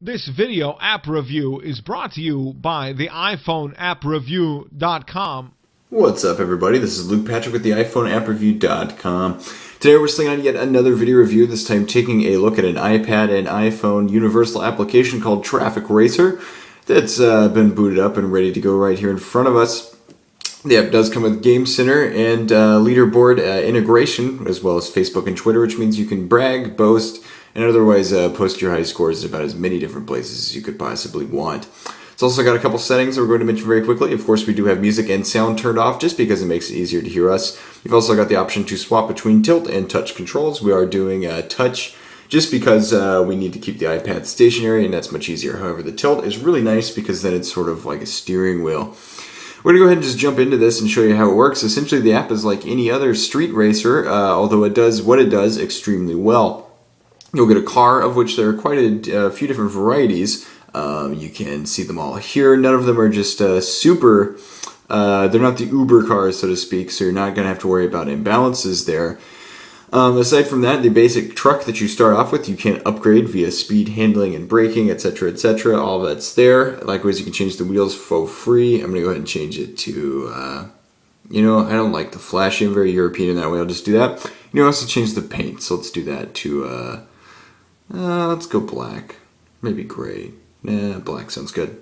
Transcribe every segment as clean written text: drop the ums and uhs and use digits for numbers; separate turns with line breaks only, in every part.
This video app review is brought to you by the iPhone appreview.com.
What's up, everybody? This is Luke Patrick with the iPhone appreview.com. Today we're slinging on yet another video review, this time taking a look at an iPad and iPhone universal application called Traffic Racer that's been booted up and ready to go right here in front of us. The app does come with Game Center and leaderboard integration, as well as Facebook and Twitter, which means you can brag, boast, and otherwise post your high scores in about as many different places as you could possibly want. It's also got a couple settings that we're going to mention very quickly. Of course, we do have music and sound turned off just because it makes it easier to hear us. You've also got the option to swap between tilt and touch controls. We are doing touch just because we need to keep the iPad stationary, and that's much easier. However, the tilt is really nice because then it's sort of like a steering wheel. We're going to go ahead and just jump into this and show you how it works. Essentially, the app is like any other street racer, although it does what it does extremely well. You'll get a car, of which there are quite a few different varieties. You can see them all here. None of them are just super, they're not the Uber cars, so to speak, so you're not going to have to worry about imbalances there. Aside from that, the basic truck that you start off with, you can upgrade via speed, handling, and braking, etc., etc. All that's there. Likewise, you can change the wheels for free. I'm going to go ahead and change it to, I don't like the flashy. I'm very European in that way. I'll just do that. You can also change the paint, so let's do that to, let's go black. Maybe gray. Nah, black sounds good.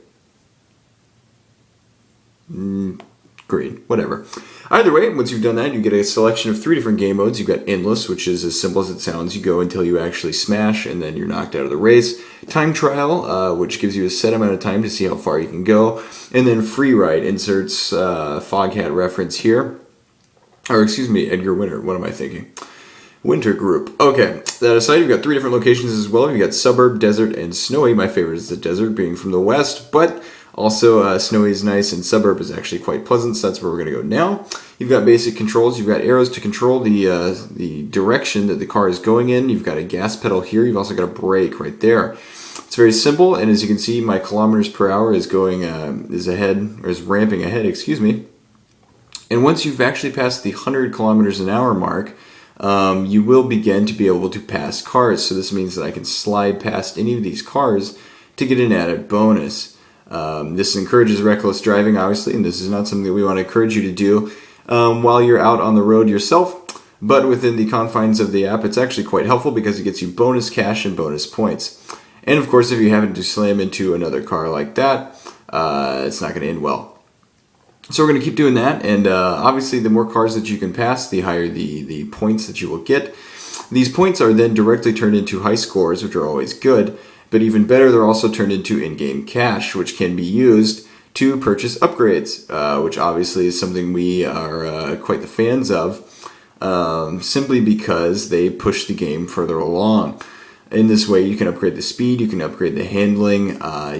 Green, whatever. Either way, once you've done that, you get a selection of 3 different game modes. You've got Endless, which is as simple as it sounds. You go until you actually smash, and then you're knocked out of the race. Time Trial, which gives you a set amount of time to see how far you can go. And then Free Ride inserts Foghat reference here. Or, excuse me, Edgar Winter. What am I thinking? Winter Group. Okay, that aside, you've got 3 different locations as well. You've got Suburb, Desert, and Snowy. My favorite is the Desert, being from the west, but also Snowy is nice, and Suburb is actually quite pleasant, so that's where we're going to go now. You've got basic controls. You've got arrows to control the direction that the car is going in. You've got a gas pedal here. You've also got a brake right there. It's very simple, and as you can see, my kilometers per hour is going is ramping ahead, excuse me. And once you've actually passed the 100 kilometers an hour mark, you will begin to be able to pass cars. So this means that I can slide past any of these cars to get an added bonus. This encourages reckless driving, obviously, and this is not something that we want to encourage you to do while you're out on the road yourself. But within the confines of the app, it's actually quite helpful because it gets you bonus cash and bonus points. And of course, if you happen to slam into another car like that, it's not going to end well. So we're going to keep doing that, and obviously the more cars that you can pass, the higher the points that you will get. These points are then directly turned into high scores, which are always good, but even better, they're also turned into in-game cash, which can be used to purchase upgrades, which obviously is something we are quite the fans of, simply because they push the game further along. In this way, you can upgrade the speed, you can upgrade the handling,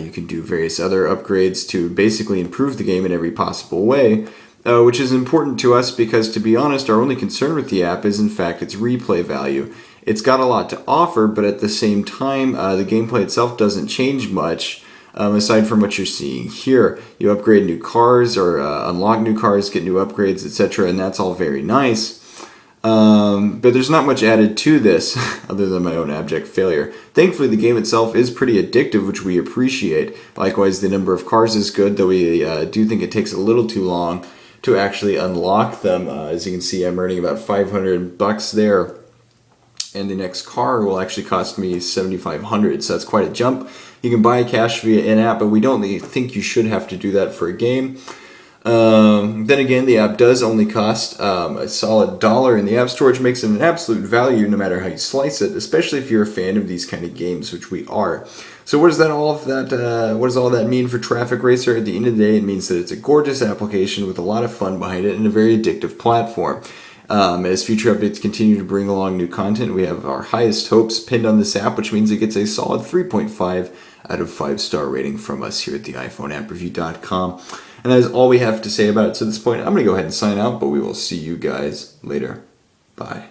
you can do various other upgrades to basically improve the game in every possible way, which is important to us because, to be honest, our only concern with the app is, in fact, its replay value. It's got a lot to offer, but at the same time, the gameplay itself doesn't change much, aside from what you're seeing here. You upgrade new cars or unlock new cars, get new upgrades, etc., and that's all very nice. But there's not much added to this other than my own abject failure. Thankfully, the game itself is pretty addictive, which we appreciate. Likewise, the number of cars is good, though we do think it takes a little too long to actually unlock them. As you can see, I'm earning about $500 there, and the next car will actually cost me $7,500, so that's quite a jump. You can buy cash via in-app, but we don't think you should have to do that for a game. Then again, the app does only cost a solid $1 in the App Store, which makes it an absolute value no matter how you slice it, especially if you're a fan of these kind of games, which we are. So what does all that mean for Traffic Racer? At the end of the day, it means that it's a gorgeous application with a lot of fun behind it and a very addictive platform. As future updates continue to bring along new content, we have our highest hopes pinned on this app, which means it gets a solid 3.5 out of 5-star rating from us here at the iPhone appreview.com. And that is all we have to say about it to this point. I'm going to go ahead and sign out, but we will see you guys later. Bye.